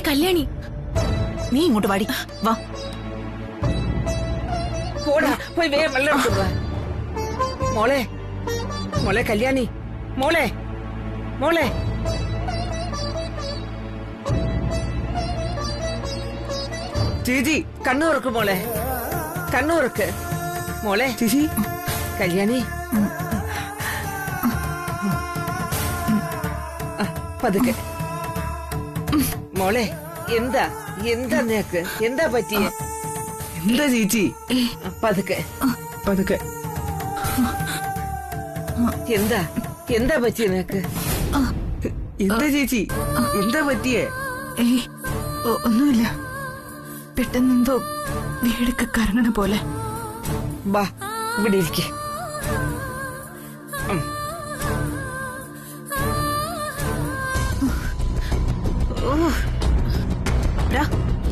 കല്യാണി, നീ ഇങ്ങോട്ട് വാടി, വാ. പോടാ, പോയി വേഗം വെള്ളം എടുക്കുക. മോളെ, മോളെ കല്യാണി, മോളെ, മോളെ. ചേച്ചി കണ്ണു തുറക്ക് മോളെ, കണ്ണു തുറക്ക് മോളെ. ചേച്ചി കല്യാണി, പതുക്കെ മോളെ. എന്താ എന്താ നിനക്ക് എന്താ പറ്റിയ? എന്താ ചേച്ചി? പതുക്കെ പതുക്കെ. എന്താ എന്താ പറ്റിയ നിനക്ക്? എന്താ ചേച്ചി എന്താ പറ്റിയേ? ഒന്നുമില്ല, പെട്ടെന്നെന്തോ വീടൊക്കെ കറങ്ങണ പോലെ. ബാ ഇവിടെ ഇരിക്കെ.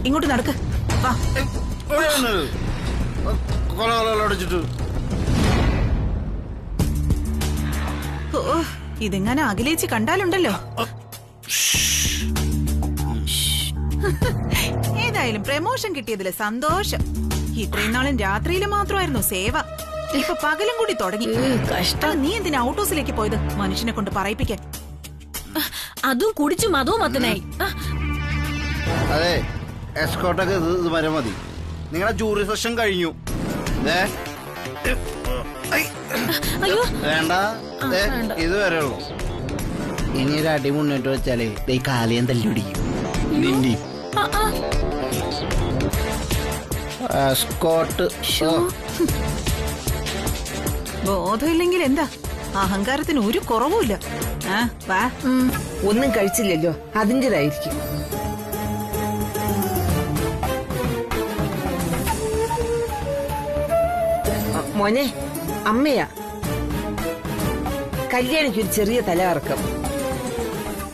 ഇങ്ങോട്ട് നടക്ക്, വാ. ഇതെങ്ങനെ അകലേച്ച് കണ്ടാലുണ്ടല്ലോ. ഏതായാലും പ്രമോഷൻ കിട്ടിയതില് സന്തോഷം. ഇത്രയും നാളും രാത്രിയില് മാത്രമായിരുന്നു സേവ, ഇപ്പൊ പകലും കൂടി തുടങ്ങി. കഷ്ടം. നീ എന്തിനാ ഔട്ട് ഹൗസിലേക്ക് പോയത്? മനുഷ്യനെ കൊണ്ട് പറയിപ്പിക്കാൻ. അതും കുടിച്ചു മതവും മത്തനായി. അതെ, എസ്കോട്ടൊക്കെ ഇത് വരെ മതി. നിങ്ങളുടെ ജൂറി സെഷൻ കഴിഞ്ഞു. അയ്യോ വേണ്ട, ഇത് വരെ ഉള്ളു. ഇനി ഒരു അടി മുന്നോട്ട് വെച്ചാലേ ഈ കാലിയം തല്ലുപിടിക്കും. നിന്റെ എസ്കോട്ട് ബോധമില്ലെങ്കിൽ എന്താ? അഹങ്കാരത്തിന് ഒരു കുറവുമില്ല. വാ. ഒന്നും കഴിച്ചില്ലല്ലോ, അതിൻ്റെതായിരിക്കും. മോനെ, അമ്മയാ. കല്യാണിക്ക് ഒരു ചെറിയ തലകറക്കം.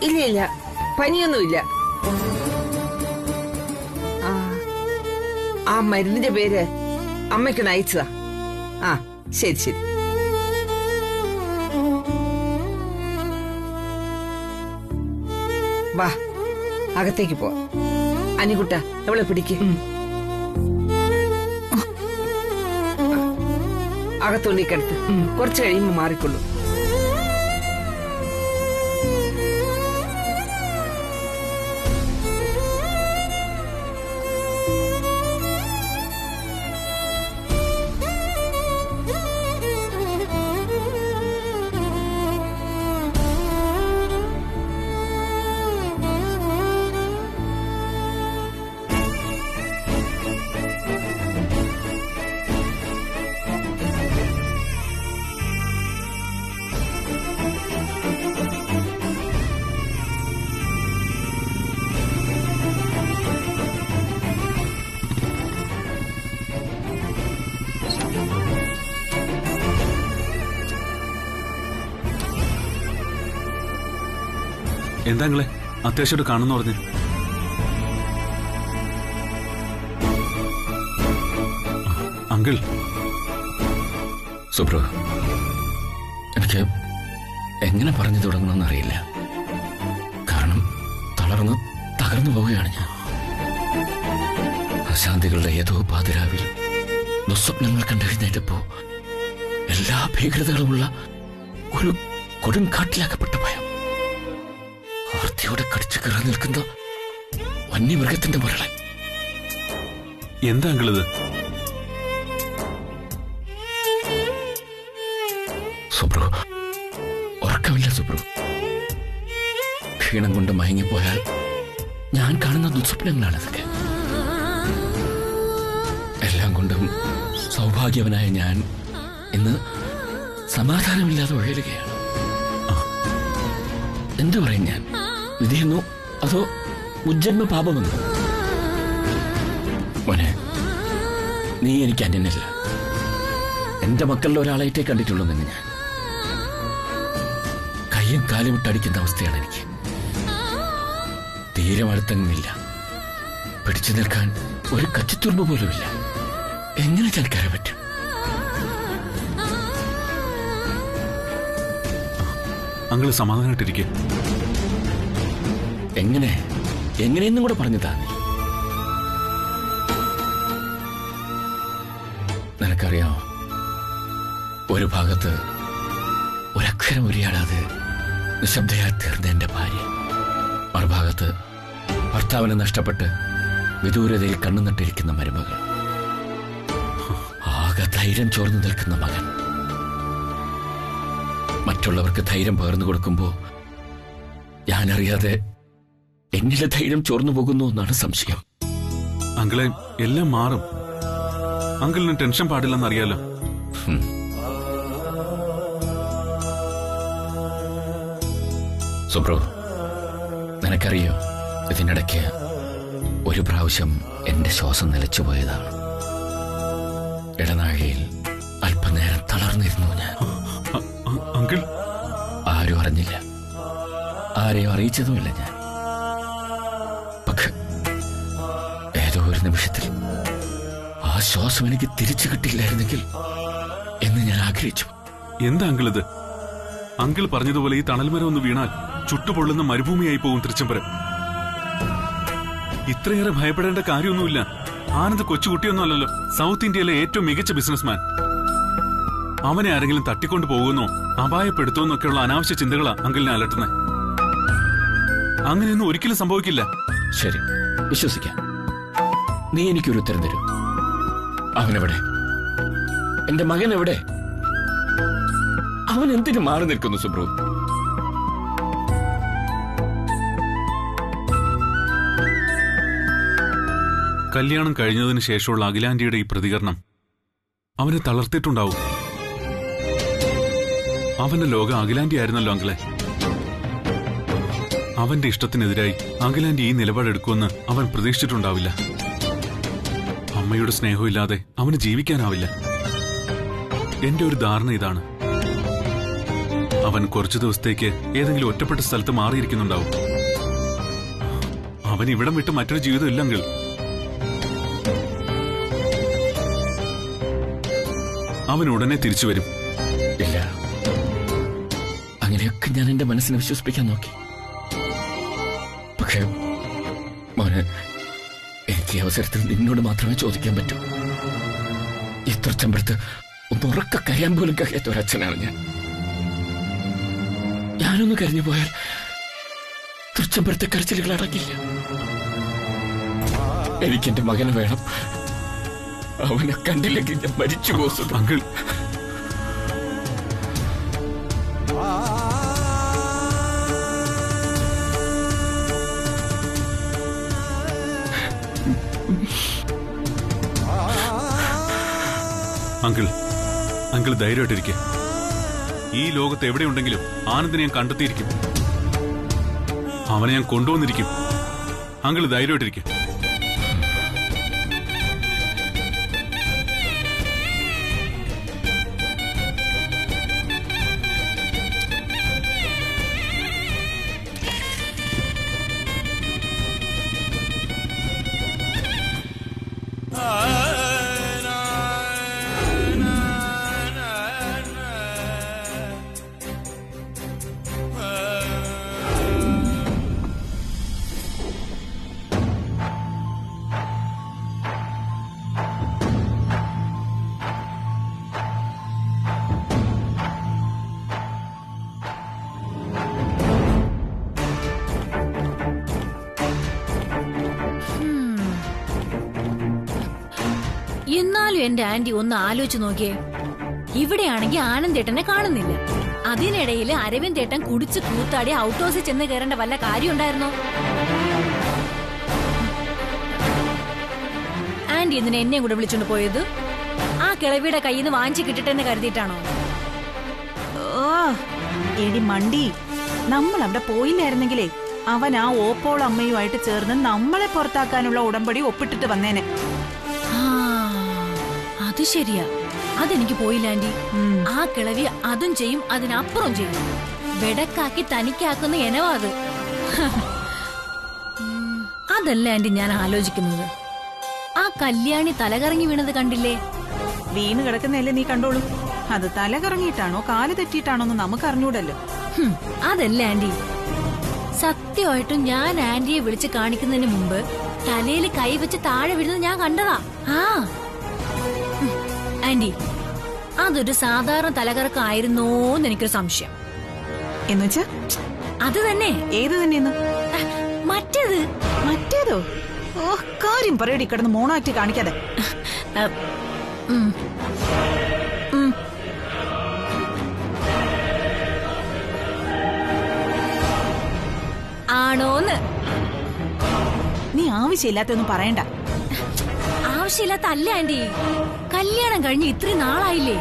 ഇല്ല ഇല്ല, പനിയൊന്നുമില്ല. ആ മരുന്നിന്റെ പേര് അമ്മയ്ക്കൊന്ന് അയച്ചതാ. ആ ശരി ശരി. വാ അകത്തേക്ക് പോ. അനികുട്ട അവളെ പിടിക്ക്. അകത്തോണ്ടിക്കടുത്ത് കുറച്ച് കഴിയുമ്പോ മാറിക്കൊള്ളു. എന്താങ്ങളെ അത്യാവശ്യമായിട്ട് കാണുന്നു പറഞ്ഞു? അങ്കിൾ. സുബ്രോ, എനിക്ക് എങ്ങനെ പറഞ്ഞു തുടങ്ങണമെന്നറിയില്ല. കാരണം തകർന്നു പോവുകയാണ് ഞാൻ. അശാന്തികളുടെ ഏതോ പാതിരാവിൽ ദുസ്വപ്നങ്ങൾ കണ്ടെഴുന്നേറ്റപ്പോ എല്ലാ ഭീകരതകളുമുള്ള ഒരു കൊടുങ്കാട്ടിലാക്കപ്പെട്ട ഭയം, ആർത്തിയോടെ കടിച്ചു കയറി നിൽക്കുന്ന വന്യമൃഗത്തിന്റെ മുരളൻ. എന്താ അങ്കിളിത്? സുബ്രു, ഉറക്കമില്ല സുബ്രു. ക്ഷീണം കൊണ്ട് മയങ്ങിപ്പോയാൽ ഞാൻ കാണുന്ന ദുസ്വപ്നങ്ങളാണ് അതൊക്കെ. എല്ലാം കൊണ്ടും സൗഭാഗ്യവനായ ഞാൻ ഇന്ന് സമാധാനമില്ലാതെ ഉഴലുകയാണ്. എന്തു പറയും ഞാൻ? വിധിയെന്നോ അതോ ഉജ്ജന്മ പാപമെന്നോ? മോനെ, നീ എനിക്ക് അന്യനല്ല. എന്റെ മക്കളിൽ ഒരാളായിട്ടേ കണ്ടിട്ടുള്ളൂ നിന്നെ ഞാൻ. കയ്യും കാലും ഇട്ടടിക്കുന്ന അവസ്ഥയാണ് എനിക്ക്. തീരെ അടുത്തെങ്ങുമില്ല. പിടിച്ചു നിൽക്കാൻ ഒരു കച്ചിത്തുരുമ്പ് പോലുമില്ല. എങ്ങനെ ഞാൻ കയറി പറ്റും? അങ്കിള് സമാധാനമായിട്ടിരിക്കും. എങ്ങനെ? എങ്ങനെയെന്നും കൂടെ പറഞ്ഞതാ നീ. നിനക്കറിയാമോ, ഒരു ഭാഗത്ത് ഒരക്ഷരം ഉരിയാടാതെ നിശബ്ദയായി തീർന്ന എന്റെ ഭാര്യ, മറുഭാഗത്ത് ഭർത്താവിനെ നഷ്ടപ്പെട്ട് വിദൂരതയിൽ കണ്ണുനട്ടിരിക്കുന്ന മരുമകൾ, ആകെ ധൈര്യം ചോർന്നു നിൽക്കുന്ന മകൻ. മറ്റുള്ളവർക്ക് ധൈര്യം പകർന്നു കൊടുക്കുമ്പോ ഞാനറിയാതെ എന്നിലെ ധൈര്യം ചോർന്നു പോകുന്നു എന്നാണ് സംശയം. അങ്കിളെ, എല്ലാം മാറും. അങ്കിളിന് ടെൻഷൻ പാടില്ലെന്നറിയാലോ. സുബ്രു, നിനക്കറിയോ, ഇതിനിടയ്ക്ക് ഒരു പ്രാവശ്യം എന്റെ ശ്വാസം നിലച്ചുപോയതാണ്. ഇടനാഴിയിൽ അല്പനേരം തളർന്നിരുന്നു ഞാൻ. അങ്കിൾ, ആരും അറിഞ്ഞില്ല, ആരെയും അറിയിച്ചതുമില്ല ഞാൻ. പക്ഷെ ഏതോ ഒരു നിമിഷത്തിൽ ആ ശ്വാസം എനിക്ക് തിരിച്ചു കിട്ടില്ലായിരുന്നെങ്കിൽ എന്ന് ഞാൻ ആഗ്രഹിച്ചു. എന്താ അങ്കിൾ ഇത്? അങ്കിൾ പറഞ്ഞതുപോലെ ഈ തണൽമരം ഒന്ന് വീണാൽ ചുട്ടുപൊള്ളുന്ന മരുഭൂമിയായി പോകും തൃച്ചംബരം. ഇത്രയേറെ ഭയപ്പെടേണ്ട കാര്യമൊന്നുമില്ല. ആനന്ദ് കൊച്ചുകുട്ടിയൊന്നും അല്ലല്ലോ. സൗത്ത് ഇന്ത്യയിലെ ഏറ്റവും മികച്ച ബിസിനസ്മാൻ. അവനെ ആരെങ്കിലും തട്ടിക്കൊണ്ടു പോകുന്നോ അപായപ്പെടുത്തുമെന്നൊക്കെയുള്ള അനാവശ്യ ചിന്തകളാ അങ്കിളിനെ അലട്ടുന്നത്. അങ്ങനെയൊന്നും ഒരിക്കലും സംഭവിക്കില്ല. ശരി, വിശ്വസിക്കാം. നീ എനിക്കൊരു ഉത്തരം തരൂ. അവനെവിടെ? എന്റെ മകൻ എവിടെ? അവൻ എന്തിനു മാറി നിൽക്കുന്നു സുബ്രു? കല്യാണം കഴിഞ്ഞതിന് ശേഷമുള്ള അഖിലാന്റിയുടെ ഈ പ്രതികരണം അവനെ തളർത്തിയിട്ടുണ്ടാവും. അവന്റെ ലോകം അഖിലാന്റി ആയിരുന്നല്ലോ അങ്കിളെ. അവന്റെ ഇഷ്ടത്തിനെതിരായി അഖിലാന്റി ഈ നിലപാടെടുക്കുമെന്ന് അവൻ പ്രതീക്ഷിച്ചിട്ടുണ്ടാവില്ല. അമ്മയുടെ സ്നേഹമില്ലാതെ അവന് ജീവിക്കാനാവില്ല. എന്റെ ഒരു ധാരണ ഇതാണ്. അവൻ കുറച്ചു ദിവസത്തേക്ക് ഏതെങ്കിലും ഒറ്റപ്പെട്ട സ്ഥലത്ത് മാറിയിരിക്കുന്നുണ്ടാവും. അവൻ ഇവിടം വിട്ട് മറ്റൊരു ജീവിതം ഇല്ല അങ്കിൾ. അവൻ ഉടനെ തിരിച്ചു വരും. ഇല്ല, അങ്ങനെയൊക്കെ ഞാൻ എന്റെ മനസ്സിനെ വിശ്വസിപ്പിക്കാൻ നോക്കി. പക്ഷേ മോനെ, എനിക്ക് ഈ അവസരത്തിൽ നിന്നോട് മാത്രമേ ചോദിക്കാൻ പറ്റൂ. ഇത്ര ചെമ്പരത്ത് ഒന്ന് ഉറക്ക കരയാൻ പോലും കഴിയാത്ത ഒരച്ഛനാണ് ഞാൻ. ഞാനൊന്ന് കരഞ്ഞു പോയാൽ തൃച്ചമ്പരത്തെ കരച്ചിലുകൾ അടങ്ങില്ല. എനിക്കെന്റെ മകനെ വേണം. അവനെ കണ്ടില്ലെങ്കിൽ ഞാൻ മരിച്ചു പോകും. അങ്കിൾ, അങ്കിൾ, അങ്കിൾ ധൈര്യമായിട്ടിരിക്കെ. ഈ ലോകത്ത് എവിടെയുണ്ടെങ്കിലും ആനന്ദിനെ ഞാൻ കണ്ടെത്തിയിരിക്കും. അവനെ ഞാൻ കൊണ്ടുവന്നിരിക്കും. അങ്കിൾ ധൈര്യമായിട്ടിരിക്കെ. എന്നാലും എന്റെ ആന്റി ഒന്ന് ആലോചിച്ച് നോക്കിയേ. ഇവിടെയാണെങ്കിൽ ആനന്ദേട്ടനെ കാണുന്നില്ല. അതിനിടയിൽ അരവിന്ദേട്ടൻ കുടിച്ച് കൂത്താടി ഔട്ട് ഹൗസിൽ ചെന്ന് കയറേണ്ട വല്ല കാര്യം ഉണ്ടായിരുന്നോ? ആന്റി എന്തിനാ എന്നെയും കൂടെ വിളിച്ചോണ്ട് പോയത്? ആ കിളവിയുടെ കയ്യിൽ നിന്ന് വാങ്ങിച്ചു കിട്ടട്ടെന്ന് കരുതിയിട്ടാണോ? ഓ എടി മണ്ടി, നമ്മൾ അവിടെ പോയില്ലായിരുന്നെങ്കിലേ അവൻ ആ ഓപ്പോൾ അമ്മയുമായിട്ട് ചേർന്ന് നമ്മളെ പുറത്താക്കാനുള്ള ഉടമ്പടി ഒപ്പിട്ടിട്ട് വന്നേനെ. അത് ശരിയാ. അതെനിക്ക് പോയില്ല ആന്റി. ആ കിളവി അതും ചെയ്യും, അതിനപ്പുറം ചെയ്യും. വെടക്കാക്കി തനിക്കാക്കുന്ന എനവാ അത്. അതല്ല ആന്റി ഞാൻ ആലോചിക്കുന്നത്. ആ കല്യാണി തലകറങ്ങി വീണത് കണ്ടില്ലേ? വീണ് കിടക്കുന്നതല്ലേ നീ കണ്ടോളൂ. അത് തലകറങ്ങിയിട്ടാണോ കാല് തെറ്റിയിട്ടാണോ എന്ന് നമുക്ക് അറിഞ്ഞൂടല്ലോ. അതല്ല ആന്റി, സത്യമായിട്ടും ഞാൻ ആന്റിയെ വിളിച്ച് കാണിക്കുന്നതിന് മുമ്പ് തലയിൽ കൈവച്ച് താഴെ വീഴുന്നത് ഞാൻ കണ്ടതാ. ആ ആന്റി, അതൊരു സാധാരണ തലകറക്കമായിരുന്നോന്ന് എനിക്കൊരു സംശയം. എന്നുവെച്ചാ അത് തന്നെ. ഏത് തന്നെയെന്ന്? മറ്റേത്. മറ്റേതോ? ഓ, കാര്യം പറയടി, കിടന്ന് മോണാക്ട് കാണിക്കാതെ. ഉം. ഉം. ആണോന്ന്? നീ ആവശ്യമില്ലാത്തൊന്നും പറയണ്ട. ആവശ്യമില്ലാത്ത അല്ല ആന്റി, കല്യാണം കഴിഞ്ഞ് ഇത്രയും നാളായില്ലേ.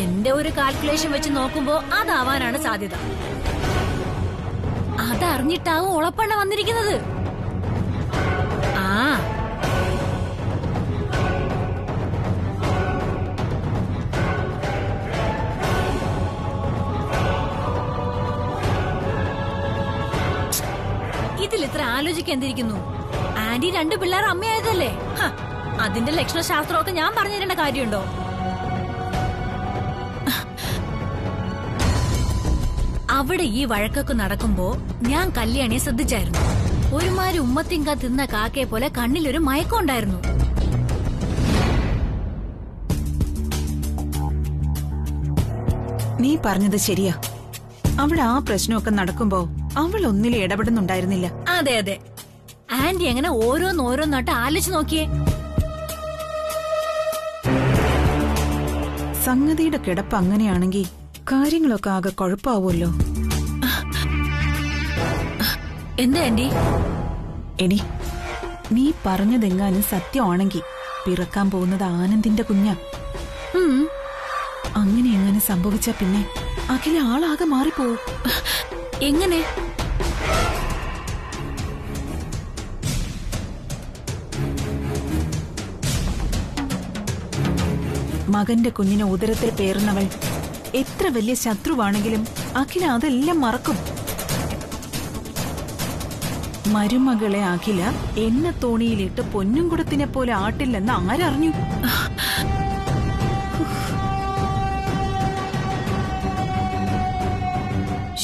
എന്റെ ഒരു കാൽക്കുലേഷൻ വെച്ച് നോക്കുമ്പോ അതാവാനാണ് സാധ്യത. അതറിഞ്ഞിട്ടാവും ഉളപ്പണ്ണ വന്നിരിക്കുന്നത്. ആ ഇതിൽ ഇത്ര ആലോചിക്കാൻ എന്തിരിക്കുന്നു? ആന്റി 2 പിള്ളേർ അമ്മയായതല്ലേ. അതിന്റെ ലക്ഷണശാസ്ത്രമൊക്കെ ഞാൻ പറഞ്ഞു തരേണ്ട കാര്യമുണ്ടോ? അവിടെ ഈ വഴക്കൊക്കെ നടക്കുമ്പോ ഞാൻ കല്യാണിയെ ശ്രദ്ധിച്ചായിരുന്നു. ഒരുമാതിരി ഉമ്മത്തിങ്ക തിന്ന കാക്കയെ പോലെ കണ്ണിലൊരു മയക്കം ഉണ്ടായിരുന്നു. നീ പറഞ്ഞത് ശരിയാ. അവിടെ ആ പ്രശ്നമൊക്കെ നടക്കുമ്പോ അവൾ ഒന്നിലും ഇടപെടുന്നുണ്ടായിരുന്നില്ല. അതെ അതെ, ആന്റി അങ്ങനെ ഓരോന്നോരോന്നായിട്ട് ആലോചിച്ച് നോക്കിയേ. സംഗതിയുടെ കിടപ്പ് അങ്ങനെയാണെങ്കിൽ കാര്യങ്ങളൊക്കെ ആകെ കുഴപ്പാവുമല്ലോ. എന്താ ആന്റി? എടി, നീ പറഞ്ഞതെങ്ങാനും സത്യമാണെങ്കിൽ പിറക്കാൻ പോകുന്നത് ആനന്ദിന്റെ കുഞ്ഞാ. അങ്ങനെ എങ്ങനെ സംഭവിച്ച പിന്നെ അഖില ആളാകെ മാറിപ്പോവും. എങ്ങനെ? മകന്റെ കുഞ്ഞിനെ ഉദരത്തിൽ പേറുന്നവൾ എത്ര വലിയ ശത്രുവാണെങ്കിലും അഖില അതെല്ലാം മറക്കും. മരുമകളെ അഖില എണ്ണ തോണിയിലിട്ട് പൊന്നും കുടത്തിനെ പോലെ ആട്ടില്ലെന്ന് ആരറിഞ്ഞു?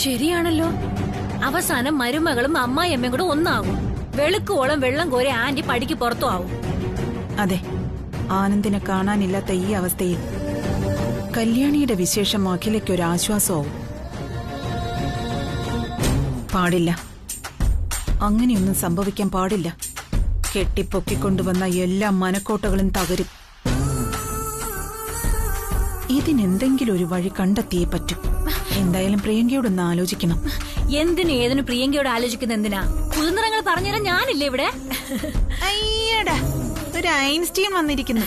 ശരിയാണല്ലോ. അവസാനം മരുമകളും അമ്മായിയമ്മയും കൂടെ ഒന്നാകും. വെളുക്കുവോളം വെള്ളം കോരി ആന്റി പടിക്ക് പുറത്തു ആവും. അതെ, ആനന്ദിനെ കാണാനില്ലാത്ത ഈ അവസ്ഥയിൽ കല്യാണിയുടെ വിശേഷം അഖിലയ്ക്കൊരാശ്വാസമാവും. പാടില്ല, അങ്ങനെയൊന്നും സംഭവിക്കാൻ പാടില്ല. കെട്ടിപ്പൊക്കിക്കൊണ്ടുവന്ന എല്ലാ മനക്കോട്ടകളും തകരും. ഇതിനെന്തെങ്കിലും ഒരു വഴി കണ്ടെത്തിയേ പറ്റൂ. എന്തായാലും പ്രിയങ്കയോടൊന്ന് ആലോചിക്കണം. എന്തിനു ഏതിനു പ്രിയങ്കയോട് ആലോചിക്കുന്ന എന്തിനാ? കുതിർന്നിറങ്ങൾ പറഞ്ഞുതരാൻ ഞാനില്ലേ ഇവിടെ? അയ്യടാ, ഒരു ഐൻസ്റ്റീൻ വന്നിരിക്കുന്നു.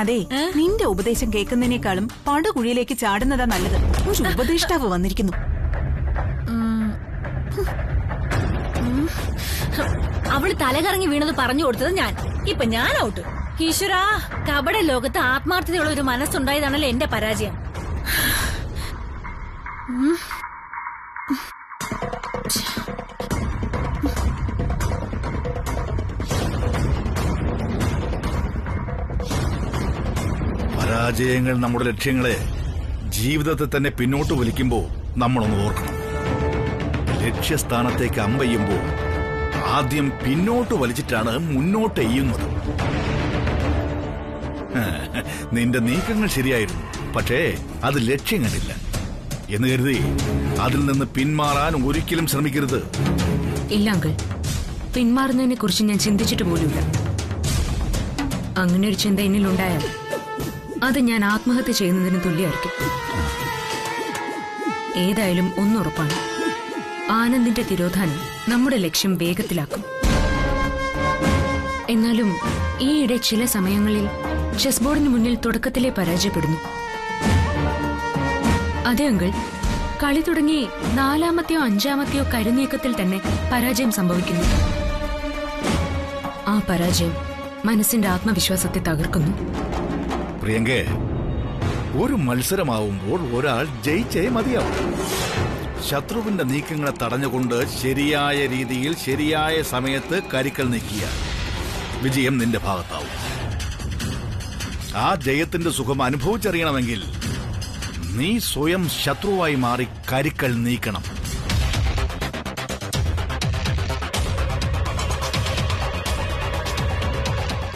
അതെ, നിന്റെ ഉപദേശം കേൾക്കുന്നതിനേക്കാളും പടുകുഴിയിലേക്ക് ചാടുന്നതാ നല്ലത്. ഒരു ഉപദേഷ്ടാവ് വന്നിരിക്കുന്നു. അവള് തലകറങ്ങി വീണത് പറഞ്ഞു കൊടുത്തത് ഞാൻ. ഇപ്പൊ ഞാൻ ഔട്ട്. ഈശ്വരാ, കപട ലോകത്ത് ആത്മാർത്ഥതയുള്ള ഒരു മനസ്സുണ്ടായതാണല്ലോ എന്റെ പരാജയം. പരാജയങ്ങൾ നമ്മുടെ ലക്ഷ്യങ്ങളെ ജീവിതത്തെ തന്നെ പിന്നോട്ട് വലിക്കുമ്പോൾ നമ്മളൊന്ന് ഓർക്കണം. ലക്ഷ്യസ്ഥാനത്തേക്ക് അമ്പെയ്യുമ്പോൾ ആദ്യം പിന്നോട്ട് വലിച്ചിട്ടാണ് മുന്നോട്ട് എയ്യുന്നത്. നിന്റെ നീക്കങ്ങൾ ശരിയായിരുന്നു, പക്ഷേ അത് ലക്ഷ്യം കണ്ടില്ല എന്ന് കരുതി അതിൽ നിന്ന് പിന്മാറാൻ ഒരിക്കലും ശ്രമിക്കരുത്. ഇല്ല അങ്കിൾ, പിന്മാറുന്നതിനെ കുറിച്ച് ഞാൻ ചിന്തിച്ചിട്ട് പോലുമില്ല. അങ്ങനെ ഒരു ചിന്ത എന്നിലുണ്ടായാൽ അത് ഞാൻ ആത്മഹത്യ ചെയ്യുന്നതിന് തുല്യമായിരിക്കും. ഏതായാലും ഒന്നുറപ്പാണ്, ആനന്ദിന്റെ തിരോധാനം നമ്മുടെ ലക്ഷ്യം വേഗത്തിലാക്കും. എന്നാലും ഈയിടെ ചില സമയങ്ങളിൽ ചെസ് ബോർഡിന് മുന്നിൽ തുടക്കത്തിലെ പരാജയപ്പെടുന്നു. അതെ അങ്കിൾ, കളി തുടങ്ങി 4-മത്തെയോ 5-മത്തെയോ കരുനീക്കത്തിൽ തന്നെ പരാജയം സംഭവിക്കുന്നു. ആ പരാജയം മനസ്സിന്റെ ആത്മവിശ്വാസത്തെ തകർക്കുന്നു. പ്രിയങ്കേ, ഒരു മത്സരമാവുമ്പോൾ ഒരാൾ ജയിച്ചേ മതിയാവും. ശത്രുവിന്റെ നീക്കങ്ങളെ തടഞ്ഞുകൊണ്ട് ശരിയായ രീതിയിൽ ശരിയായ സമയത്ത് കരുക്കൾ നീക്കിയ വിജയം നിന്റെ ഭാഗത്താവും. ആ ജയത്തിന്റെ സുഖം അനുഭവിച്ചറിയണമെങ്കിൽ നീ സ്വയം ശത്രുവായി മാറി കരുക്കൾ നീക്കണം.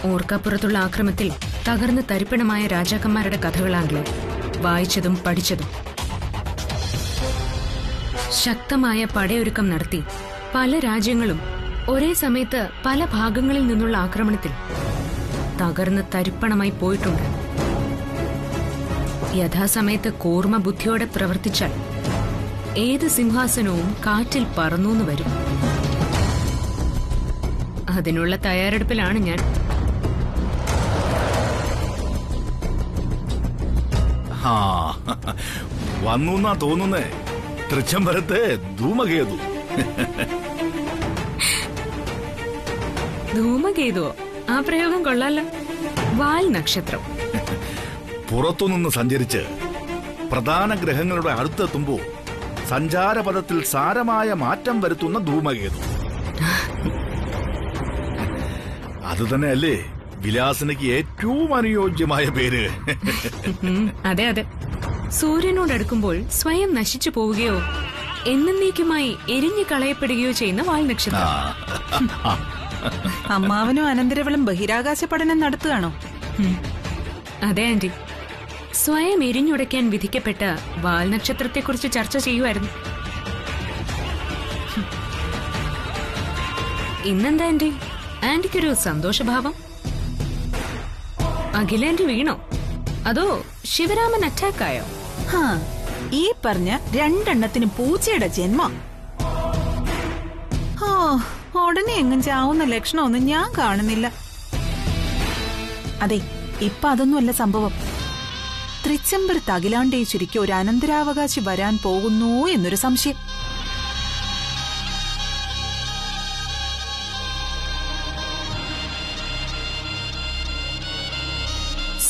ഓർക്കാപ്പുറത്തുള്ള ആക്രമത്തിൽ തകർന്ന് തരിപ്പണമായ രാജാക്കന്മാരുടെ കഥകളാണല്ലോ വായിച്ചതും പഠിച്ചതും. ശക്തമായ പടയൊരുക്കം നടത്തി പല രാജ്യങ്ങളും ഒരേ സമയത്ത് പല ഭാഗങ്ങളിൽ നിന്നുള്ള ആക്രമണത്തിൽ തകർന്ന് തരിപ്പണമായി പോയിട്ടുണ്ട്. യഥാസമയത്ത് കൂർമ്മ ബുദ്ധിയോടെ പ്രവർത്തിച്ചാൽ ഏത് സിംഹാസനവും കാറ്റിൽ പറന്നൂന്ന് വരും. അതിനുള്ള തയ്യാറെടുപ്പിലാണ് ഞാൻ. വന്നു തോന്നുന്നേ തൃച്ചംബരത്തെ ധൂമകേതു. ധൂമകേതുവോ? ആ പ്രയോഗം കൊള്ളാലോ. വാൽ നക്ഷത്രം. പുറത്തുനിന്ന് സഞ്ചരിച്ച് പ്രധാന ഗ്രഹങ്ങളുടെ അടുത്തെത്തുമ്പോ സഞ്ചാരപഥത്തിൽ സാരമായ മാറ്റം വരുത്തുന്ന ധൂമകേതു. അത് തന്നെയല്ലേ വിലാസിനിക്ക് ഏറ്റവും അനുയോജ്യമായ പേര്. അതെ അതെ. സൂര്യനോടടുക്കുമ്പോൾ സ്വയം നശിച്ചു പോവുകയോ എന്നേക്കുമായി എരിഞ്ഞു കളയപ്പെടുകയോ ചെയ്യുന്ന വാൽ നക്ഷത്രം. അമ്മാവനും അനന്തരവളും ബഹിരാകാശ പഠനം നടത്തുകയാണോ? അതെ ആന്റി, സ്വയം എരിഞ്ഞുടയ്ക്കാൻ വിധിക്കപ്പെട്ട വാൽ നക്ഷത്രത്തെക്കുറിച്ച് ചർച്ച ചെയ്യുമായിരുന്നു. ഇന്നെന്താ ആന്റി, ആന്റിക്കൊരു സന്തോഷഭാവം? അഖിലാന്റി വീണോ? അതോ ശിവരാമൻ അറ്റാക്കായോ? ഈ പറഞ്ഞ രണ്ടെണ്ണത്തിന് പൂച്ചയുടെ ജന്മം. ഉടനെ എങ്ങും ചാവുന്ന ലക്ഷണമൊന്നും ഞാൻ കാണുന്നില്ല. അതെ, ഇപ്പൊ അതൊന്നുമല്ല സംഭവം. തൃച്ചംബരത്ത് അഖിലാണ്ടേശ്വരിക്ക് ഒരു അനന്തരാവകാശി വരാൻ പോകുന്നു എന്നൊരു സംശയം.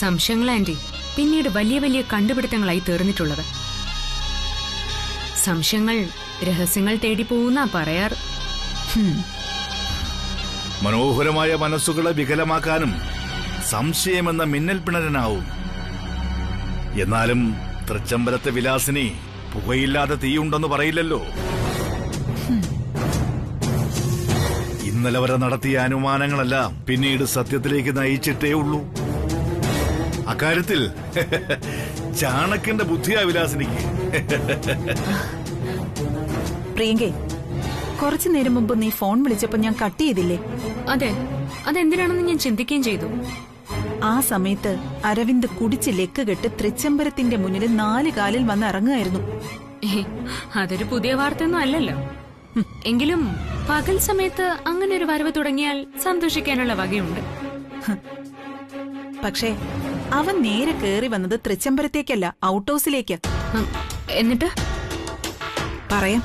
സംശയങ്ങൾ ആന്റി പിന്നീട് വലിയ വലിയ കണ്ടുപിടുത്തങ്ങളായി തീർന്നിട്ടുള്ളത്. സംശയങ്ങൾ രഹസ്യങ്ങൾ തേടി പോകുന്ന പറയാറ്. മനോഹരമായ മനസ്സുകളെ വികലമാക്കാനും സംശയമെന്ന മിന്നൽ പിണരനാവും. എന്നാലും തൃച്ചംബരത്തെ വിലാസിനി പുകയില്ലാതെ തീയുണ്ടെന്ന് പറയില്ലല്ലോ. ഇന്നലെ വരെ നടത്തിയ അനുമാനങ്ങളെല്ലാം പിന്നീട് സത്യത്തിലേക്ക് നയിച്ചിട്ടേ ഉള്ളൂ. അക്കാര്യത്തിൽ ചാണക്യന്റെ ബുദ്ധിയാ വിലാസിനിക്ക്. പ്രിയങ്കേ, കുറച്ചു നേരം മുമ്പ് നീ ഫോൺ വിളിച്ചപ്പോ ഞാൻ കട്ട് ചെയ്തില്ലേ? അതെ, അതെന്തിനാണെന്ന് ഞാൻ ചിന്തിക്കുകയും ചെയ്തു. ആ സമയത്ത് അരവിന്ദ് കുടിച്ച് ലെക്ക് കെട്ട് തൃച്ചംബരത്തിന്റെ മുന്നിൽ 4 കാലിൽ വന്ന് ഇറങ്ങുമായിരുന്നു. അതൊരു പുതിയ വാർത്തയൊന്നും അല്ലല്ലോ. എങ്കിലും പകൽ സമയത്ത് അങ്ങനെ ഒരു വരവ് തുടങ്ങിയാൽ സന്തോഷിക്കാനുള്ള വകയുണ്ട്. പക്ഷേ അവൻ നേരെ കേറി വന്നത് തൃച്ചംബരത്തേക്കല്ല, ഔട്ട് ഹൗസിലേക്ക്. എന്നിട്ട് പറയാം.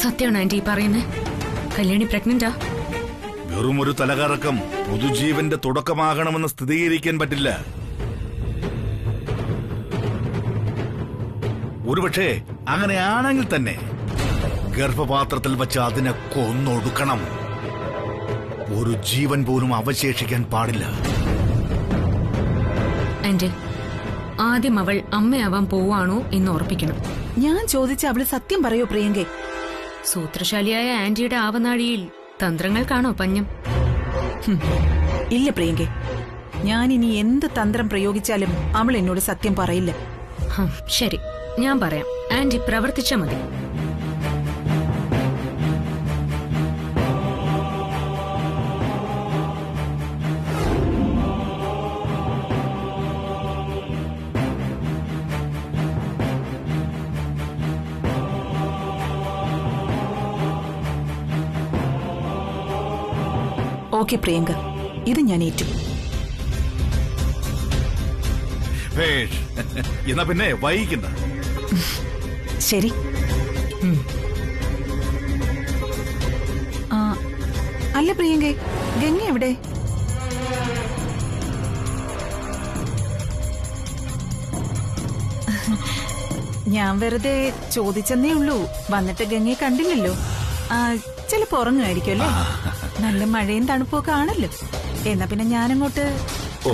സത്യമാണ് ആന്റി പറയുന്നേ? കല്യാണി പ്രഗ്നന്റാ? വെറുമൊരു തലകറക്കം പുതുജീവന്റെ തുടക്കമാകണമെന്ന് സ്ഥിരീകരിക്കാൻ പറ്റില്ല. ഒരുപക്ഷെ അങ്ങനെയാണെങ്കിൽ തന്നെ ഗർഭപാത്രത്തിൽ വച്ച് അതിനെ കൊന്നൊടുക്കണം. ഒരു ജീവൻ പോലും അവശേഷിക്കാൻ പാടില്ല. ആന്റി, ആദ്യം അവൾ അമ്മയാവാൻ പോവാണോ എന്ന് ഓർപ്പിക്കണം. ഞാൻ ചോദിച്ച അവള് സത്യം പറയോ പ്രിയങ്കേ? സൂത്രശാലിയായ ആന്റിയുടെ ആവനാഴിയിൽ തന്ത്രങ്ങൾക്കാണോ പഞ്ഞം? ഇല്ല പ്രിയങ്കേ, ഞാനിനി എന്ത് തന്ത്രം പ്രയോഗിച്ചാലും അവൾ എന്നോട് സത്യം പറയില്ല. ശരി, ഞാൻ പറയാം. ആന്റി പ്രവർത്തിച്ചാ മതി. ഓക്കെ പ്രിയങ്ക, ഇത് ഞാൻ ഏറ്റു. ഭേഷ്. എന്നാ പിന്നെ വൈകിക്കണ്ട. ശരി. അല്ല പ്രിയങ്കേ, ഗംഗ എവിടെ? ഞാൻ വെറുതെ ചോദിച്ചെന്നേ ഉള്ളൂ. വന്നിട്ട് ഗംഗയെ കണ്ടില്ലല്ലോ. ചിലപ്പോ ഉറങ്ങുമായിരിക്കും അല്ലേ? നല്ല മഴയും തണുപ്പൊക്കെ ആണല്ലോ. എന്നാ പിന്നെ ഞാനങ്ങോട്ട്. ഓ